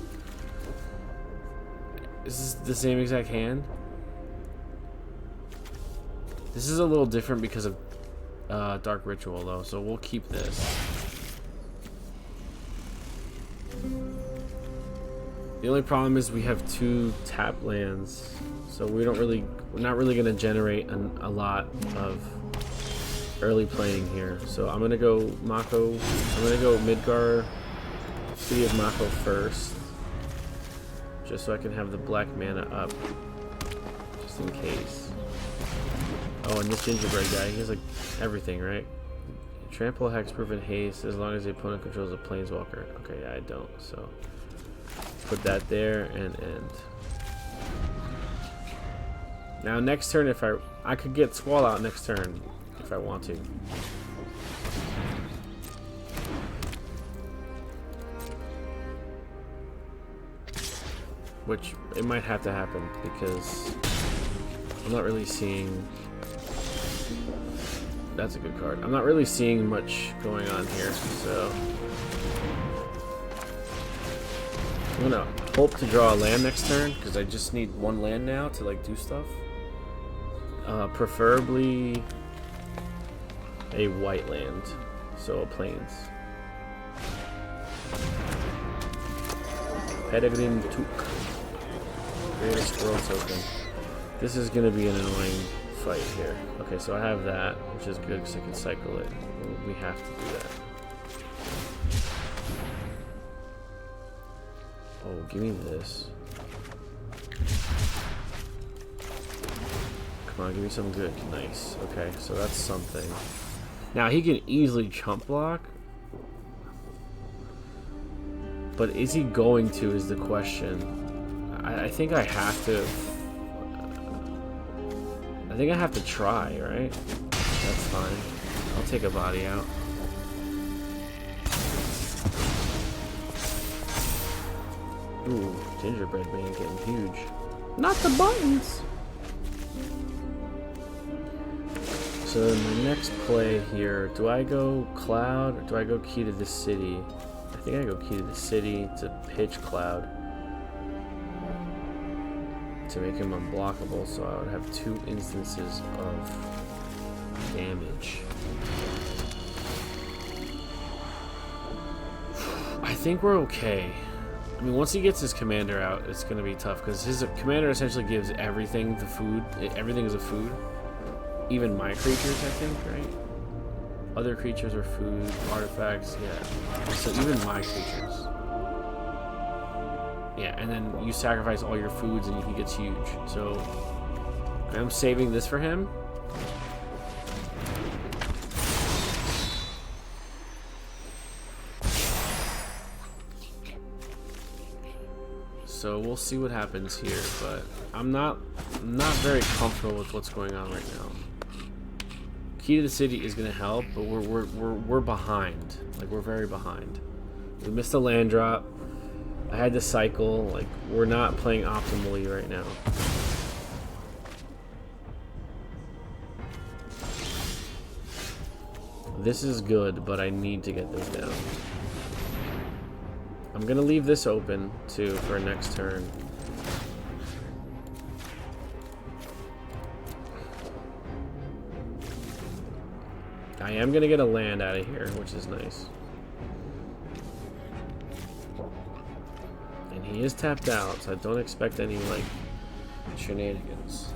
Is this the same exact hand? This is a little different because of Dark Ritual, though, so we'll keep this. The only problem is we have 2 tap lands, so we're not really going to generate a lot of early playing here. So I'm going to go Mako. I'm going to go Midgar, City of Mako first, just so I can have the black mana up, just in case. Oh, and this gingerbread guy, he has like everything, right? Trample, Hexproof, and Haste as long as the opponent controls a Planeswalker. Okay, yeah, I don't, so put that there and end. Now next turn, if I could get Squall out next turn if I want to. Which it might have to happen because I'm not really seeing. That's a good card. I'm not really seeing much going on here, so I'm gonna hope to draw a land next turn because I just need 1 land now to like do stuff. Preferably a white land, so a plains. Peregrine Took. Create a Squirrel token. This is gonna be an annoying fight here. Okay, so I have that, which is good because I can cycle it. We have to do that. Oh, give me this. Come on, give me something good. Nice. Okay, so that's something. Now he can easily chump block, but is he going to is the question. I think I have to. I think I have to try, right? That's fine. I'll take a body out. Ooh, gingerbread man getting huge. Not the buttons! So my next play here, do I go Cloud or do I go Key to the City? I think I go Key to the City to pitch Cloud to make him unblockable, so I would have 2 instances of damage. I think we're okay. I mean, once he gets his commander out, it's going to be tough because his commander essentially gives everything the food. Everything is a food. Even my creatures, I think, right? Other creatures are food, artifacts, yeah. So even my creatures. Yeah, and then you sacrifice all your foods and he gets huge. So I'm saving this for him. So we'll see what happens here, but I'm not very comfortable with what's going on right now. Key to the City is going to help, but we're behind. Like, we're very behind. We missed a land drop. I had to cycle. Like, we're not playing optimally right now. This is good, but I need to get this down. I'm gonna leave this open too for next turn. I am gonna get a land out of here, which is nice. And he is tapped out, so I don't expect any like shenanigans.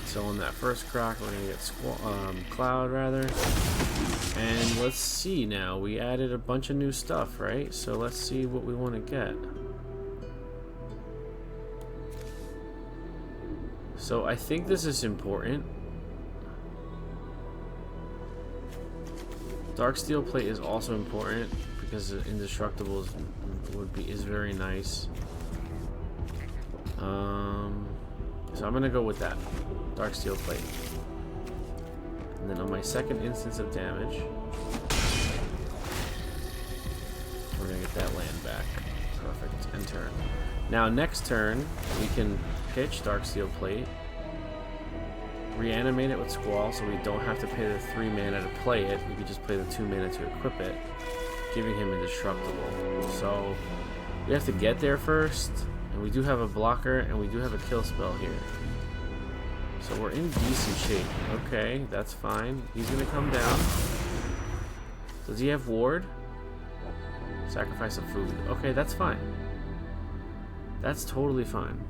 So on that first croc, we're gonna get Cloud rather. And let's see now. We added a bunch of new stuff, right? So let's see what we want to get. So I think this is important. Dark Steel Plate is also important because Indestructible is very nice. So I'm gonna go with that. Dark Steel Plate. And then on my second instance of damage, we're gonna get that land back. Perfect. End turn. Now next turn, we can pitch Dark Steel Plate, reanimate it with Squall so we don't have to pay the 3 mana to play it. We could just play the 2 mana to equip it, giving him Indestructible. So we have to get there first, and we do have a blocker, and we do have a kill spell here. So we're in decent shape. Okay, that's fine. He's gonna come down. Does he have ward? Sacrifice of food. Okay, that's fine. That's totally fine.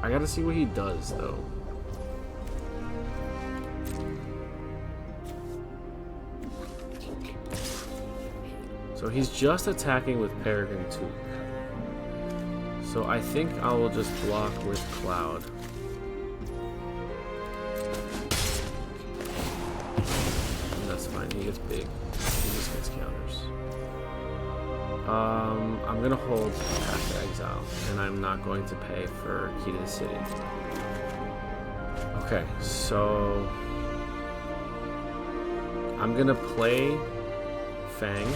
I gotta see what he does, though. So he's just attacking with Peregrine Toque. So I think I will just block with Cloud. And that's fine, he gets big. He just gets counters. I'm gonna hold Path to Exile, and I'm not going to pay for Key to the City. Okay, so I'm gonna play Fang.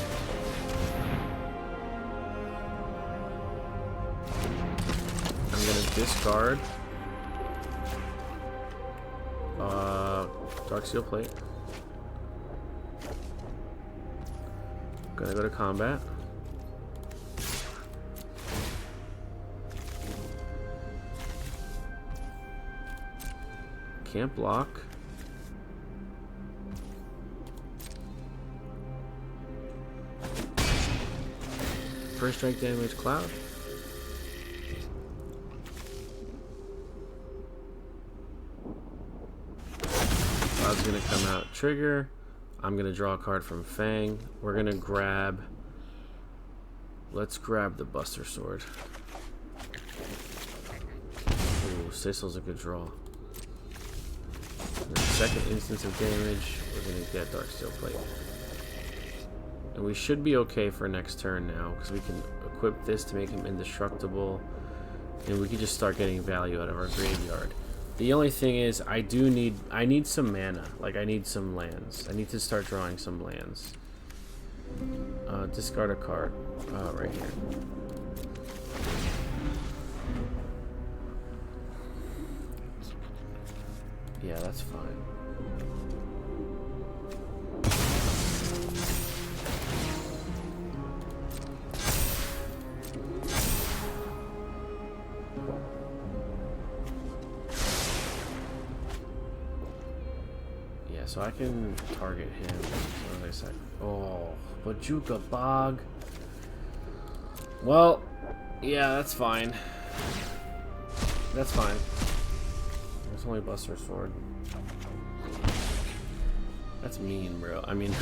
I'm gonna discard Dark Steel Plate. Gonna go to combat. Can't block. First strike damage, Cloud. Cloud's gonna come out, trigger. I'm gonna draw a card from Fang. We're gonna grab. Let's grab the Buster Sword. Ooh, Sissel's a good draw. And second instance of damage, we're gonna get Dark Steel Plate. And we should be okay for next turn now, because we can equip this to make him indestructible, and we can just start getting value out of our graveyard. The only thing is, I need some mana. Like, I need some lands. I need to start drawing some lands. Discard a card. Right here. Yeah, that's fine. Yeah, so I can target him. What was I say? Oh, Bajuka Bog. Well, yeah, that's fine. That's fine. It's only Buster Sword. That's mean, bro. I mean,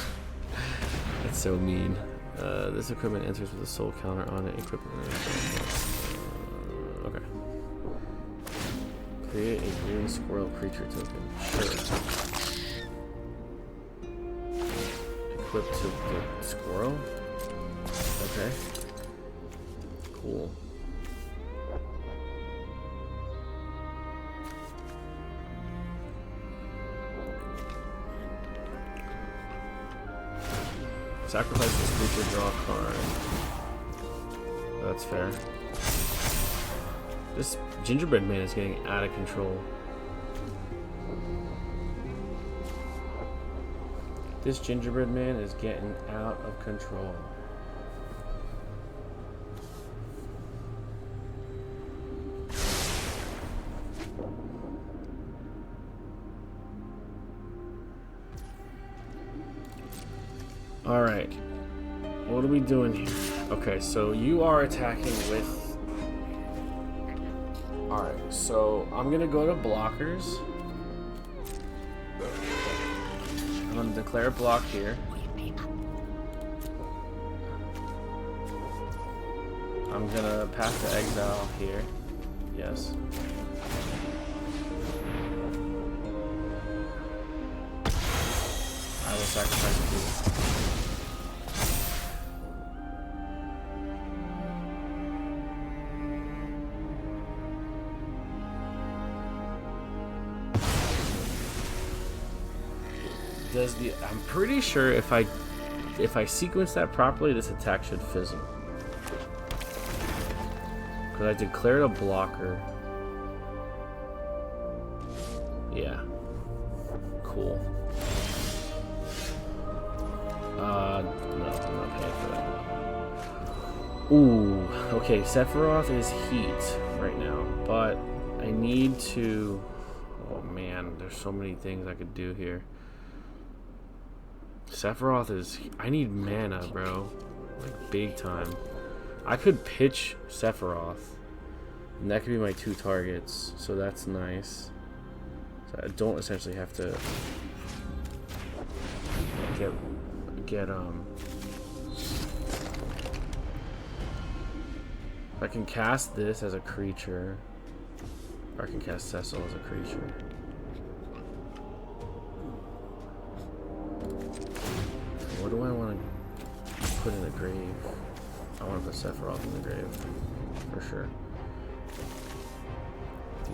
that's so mean. This equipment enters with a soul counter on it. Equipment. Okay. Create a green squirrel creature token. Sure. Equip to the squirrel. Okay. Cool. Sacrifice this creature, draw a card. That's fair. This gingerbread man is getting out of control. This gingerbread man is getting out of control. Alright. What are we doing here? Okay, so you are attacking with... Alright, so I'm gonna go to blockers. I'm gonna declare a block here. I'm gonna pass the exile here. Yes. I will sacrifice a piece. Does the... I'm pretty sure if I sequence that properly, this attack should fizzle. Because I declared a blocker. Yeah. Cool. No, I'm not paying for that. Ooh, okay, Sephiroth is heat right now, but I need to... Oh man, there's so many things I could do here. Sephiroth is... I need mana, bro. Like, big time. I could pitch Sephiroth, and that could be my 2 targets, so that's nice. So I don't essentially have to get I can cast this as a creature, or I can cast Cecil as a creature. What do I want to put in the grave? I want to put Sephiroth in the grave, for sure.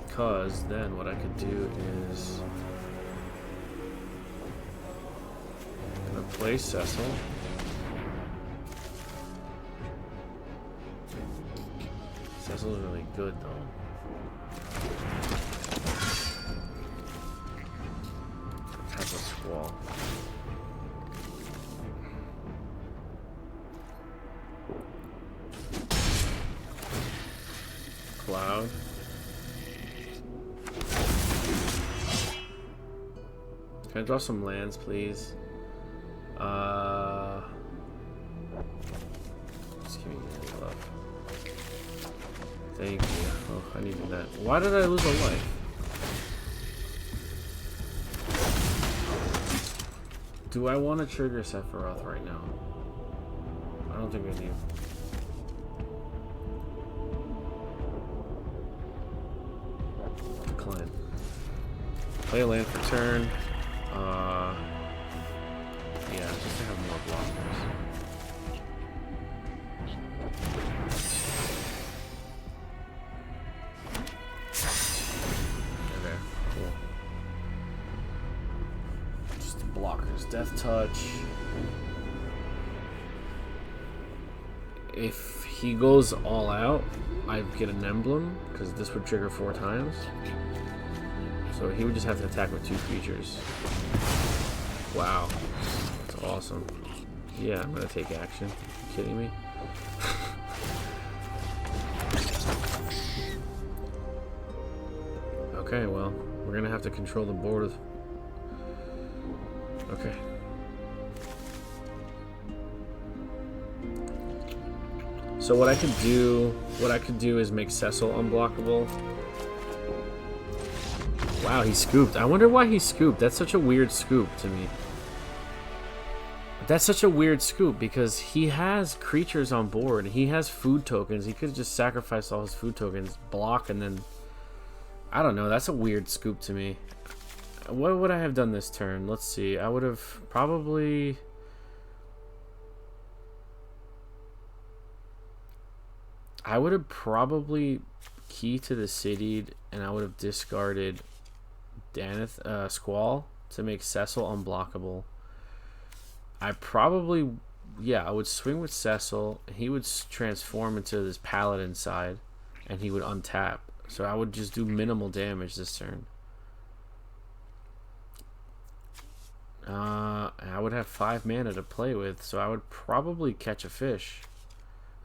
Because then what I could do is... I'm going to play Cecil. Cecil's really good, though. Has a Squall. Cloud. Can I draw some lands, please? Just give me any love. Thank you. Oh, I needed that. Why did I lose a life? Do I want to trigger Sephiroth right now? I don't think I do. Decline. Play a land for turn. Yeah, just to have more blockers. Okay, cool. Just blockers. Death Touch. If he goes all out, I get an emblem, because this would trigger 4 times. So he would just have to attack with 2 creatures. Wow. That's awesome. Yeah, I'm gonna take action. Are you kidding me? Okay, well, we're gonna have to control the board. Okay. So what I could do is make Cecil unblockable. Wow, he scooped. I wonder why he scooped. That's such a weird scoop to me. That's such a weird scoop because he has creatures on board. He has food tokens. He could just sacrifice all his food tokens, block, and then... I don't know. That's a weird scoop to me. What would I have done this turn? Let's see. I would have probably... key to the SeeD, and I would have discarded Squall to make Cecil unblockable. I probably yeah, I would swing with Cecil. He would transform into this paladin side, and he would untap. So I would just do minimal damage this turn. I would have 5 mana to play with, so I would probably catch a fish.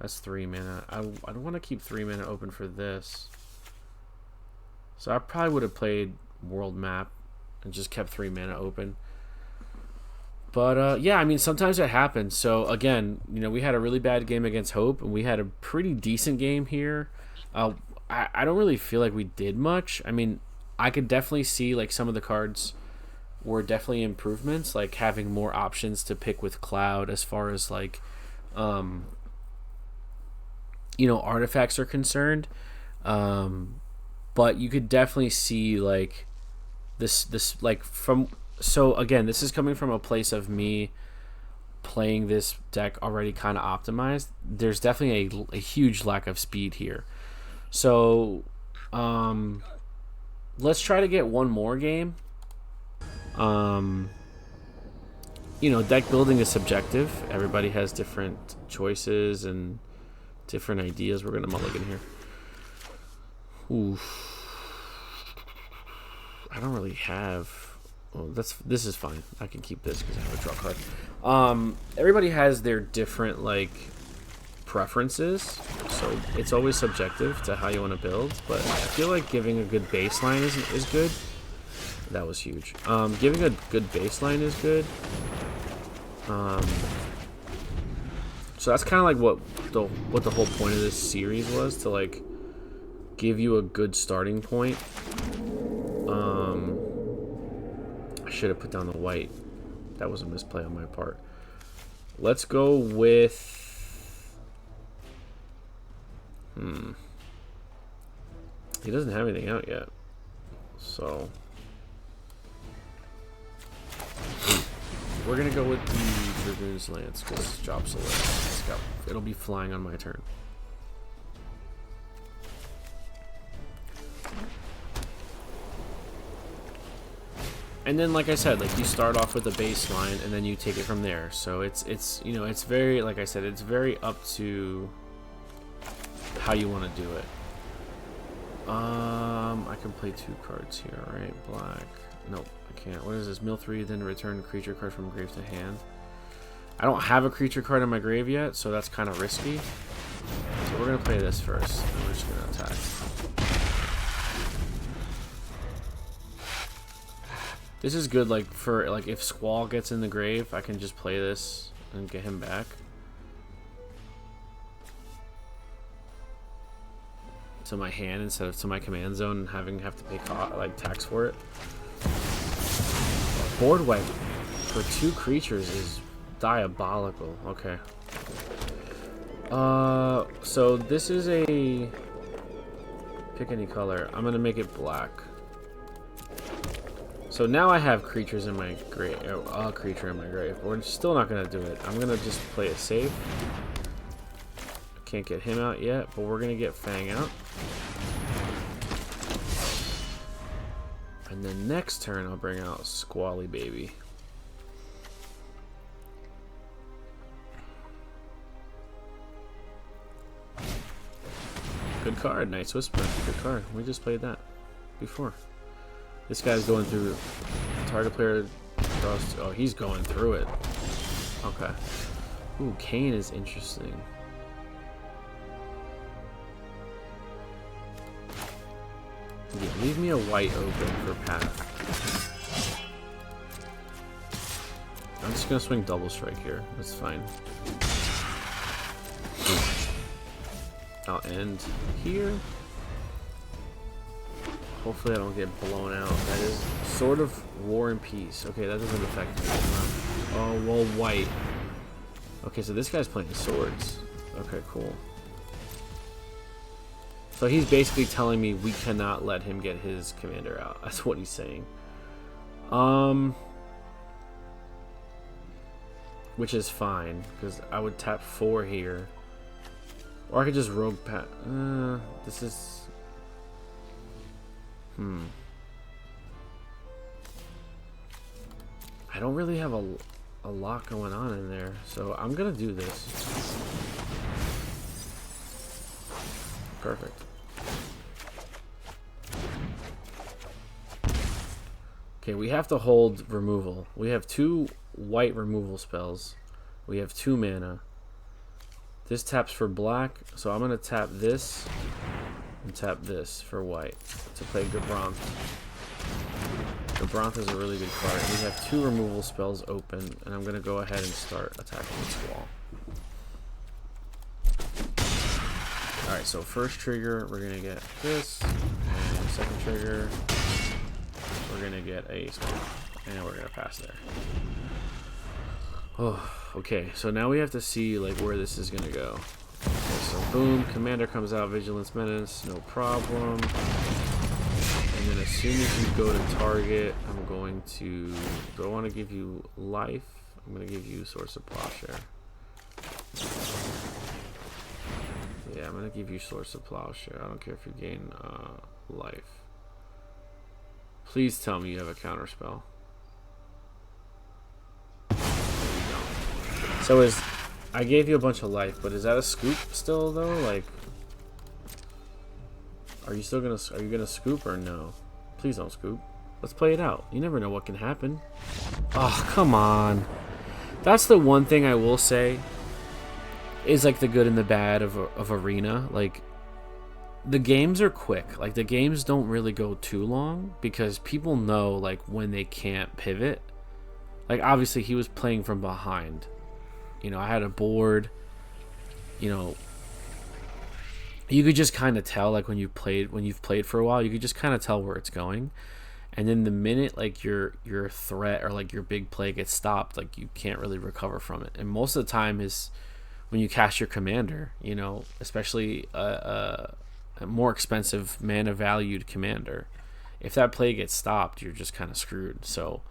That's 3 mana. I don't want to keep 3 mana open for this. So I probably would have played World Map and just kept 3 mana open. But yeah, I mean, sometimes it happens. So again, you know, we had a really bad game against Hope, and we had a pretty decent game here. I don't really feel like we did much. I mean, I could definitely see like some of the cards were definitely improvements, like having more options to pick with Cloud as far as like, you know, artifacts are concerned. But you could definitely see like this like from. So again, this is coming from a place of me playing this deck already kind of optimized. There's definitely a huge lack of speed here. So let's try to get one more game. You know, deck building is subjective. Everybody has different choices and different ideas. We're gonna mulligan here. Oof. I don't really have. Well, this is fine. I can keep this because I have a draw card. Everybody has their different like preferences, so it's always subjective to how you want to build. But I feel like giving a good baseline is good. That was huge. Giving a good baseline is good. So that's kind of like what the whole point of this series was, to like give you a good starting point. I should have put down the white. That was a misplay on my part. Let's go with... He doesn't have anything out yet. So... we're going to go with the Dragoon's Lance because job select. It'll be flying on my turn. And then, like I said, like you start off with a baseline, and then you take it from there. So it's you know, it's very, like I said, it's very up to how you want to do it. I can play 2 cards here, right? Black. Nope, I can't. What is this? Mill 3, then return a creature card from grave to hand. I don't have a creature card in my grave yet, so that's kind of risky. So we're gonna play this first, and we're just gonna attack. This is good, like, for, like, if Squall gets in the grave, I can just play this and get him back. To my hand instead of to my command zone and have to pay, like, tax for it. Board wipe for 2 creatures is diabolical. Okay. So this is a... pick any color. I'm gonna make it black. So now I have creatures in my grave, a creature in my grave. We're still not gonna do it. I'm gonna just play it safe. Can't get him out yet, but we're gonna get Fang out. And then next turn I'll bring out Squally Baby. Good card, Night's Whisper. Good card. We just played that before. This guy's going through. Target player draws. Oh, he's going through it. Okay. Ooh, Kane is interesting. Yeah, leave me a white open for path. I'm just gonna swing double strike here. That's fine. I'll end here. Hopefully I don't get blown out. That is sort of War and Peace. Okay, that doesn't affect me. Oh, well, white. Okay, so this guy's playing swords. Okay, cool. So he's basically telling me we cannot let him get his commander out. That's what he's saying. Which is fine, because I would tap 4 here. Or I could just rogue pat. This is... I don't really have a... a lot going on in there. So I'm gonna do this. Perfect. Okay, we have to hold removal. We have 2 white removal spells. We have 2 mana. This taps for black, so I'm gonna tap this and tap this for white to play Gabranth. Gabranth is a really good card. We have 2 removal spells open, and I'm gonna go ahead and start attacking the Squall. Alright, so first trigger, we're gonna get this, and second trigger, we're gonna get a Squall, and we're gonna pass there. Oh, okay, so now we have to see like where this is gonna go. Okay, so boom, commander comes out, Vigilance Menace, no problem. And then as soon as you go to target, I'm going to, do I want to give you life? I'm going to give you Source of Plowshare. Yeah, I'm going to give you Source of Plowshare. I don't care if you gain life. Please tell me you have a counterspell. So I gave you a bunch of life, but is that a scoop still though? Like, are you gonna scoop or no? Please don't scoop. Let's play it out. You never know what can happen. Oh, come on. That's the one thing I will say is like the good and the bad of Arena. Like, the games are quick. Like, the games don't really go too long because people know like when they can't pivot. Like, obviously he was playing from behind. You know, I had a board. You know, you could just kind of tell, like when you've played for a while, you could just kind of tell where it's going. And then the minute like your threat or like your big play gets stopped, like you can't really recover from it. And most of the time is when you cast your commander, you know, especially a more expensive mana valued commander. If that play gets stopped, you're just kind of screwed. So,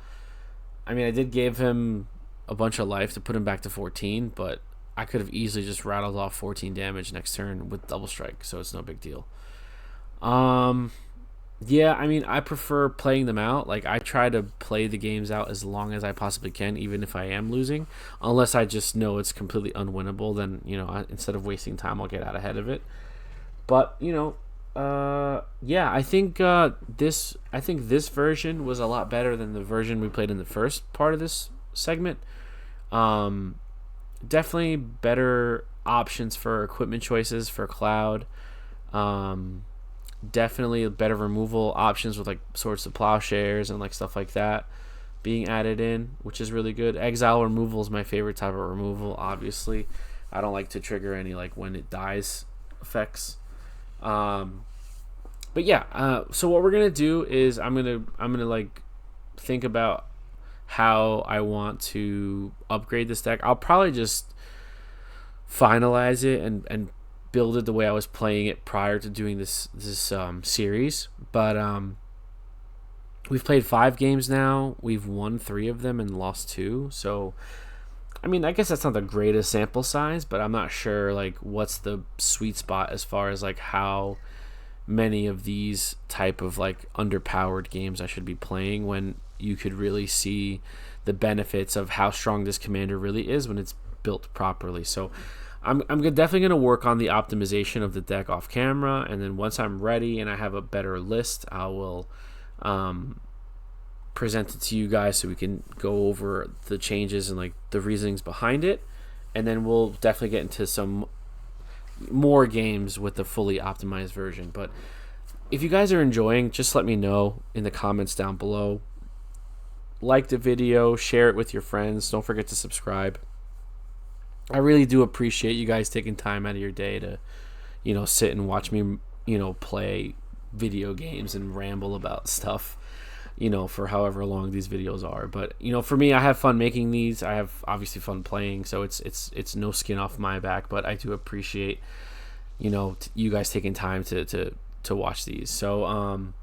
I mean, I did give him a bunch of life to put him back to 14, but I could have easily just rattled off 14 damage next turn with double strike, so it's no big deal. Yeah, I mean, I prefer playing them out. Like, I try to play the games out as long as I possibly can, even if I am losing. Unless I just know it's completely unwinnable, then, you know, instead of wasting time, I'll get out ahead of it. But, you know, yeah, I think this version was a lot better than the version we played in the first part of this segment. Definitely better options for equipment choices for Cloud. Definitely better removal options with like Swords of Plowshares and like stuff like that being added in, which is really good. Exile removal is my favorite type of removal. Obviously, I don't like to trigger any like when it dies effects. But yeah, so what we're gonna do is I'm gonna like think about how I want to upgrade this deck. I'll probably just finalize it and build it the way I was playing it prior to doing this series. But we've played 5 games now. We've won 3 of them and lost 2. So, I mean, I guess that's not the greatest sample size, but I'm not sure like what's the sweet spot as far as like how many of these type of like underpowered games I should be playing when you could really see the benefits of how strong this commander really is when it's built properly. So I'm definitely going to work on the optimization of the deck off camera, and then once I'm ready and I have a better list, I will present it to you guys so we can go over the changes and like the reasonings behind it, and then we'll definitely get into some more games with the fully optimized version. But if you guys are enjoying, just let me know in the comments down below. Like the video, share it with your friends, don't forget to subscribe. I really do appreciate you guys taking time out of your day to, you know, sit and watch me, you know, play video games and ramble about stuff, you know, for however long these videos are. But, you know, for me, I have fun making these. I have obviously fun playing, so it's no skin off my back, but I do appreciate, you know, you guys taking time to watch these. So,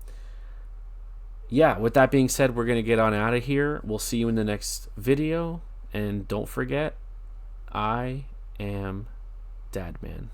yeah, with that being said, we're going to get on out of here. We'll see you in the next video, and don't forget, I am Dadman.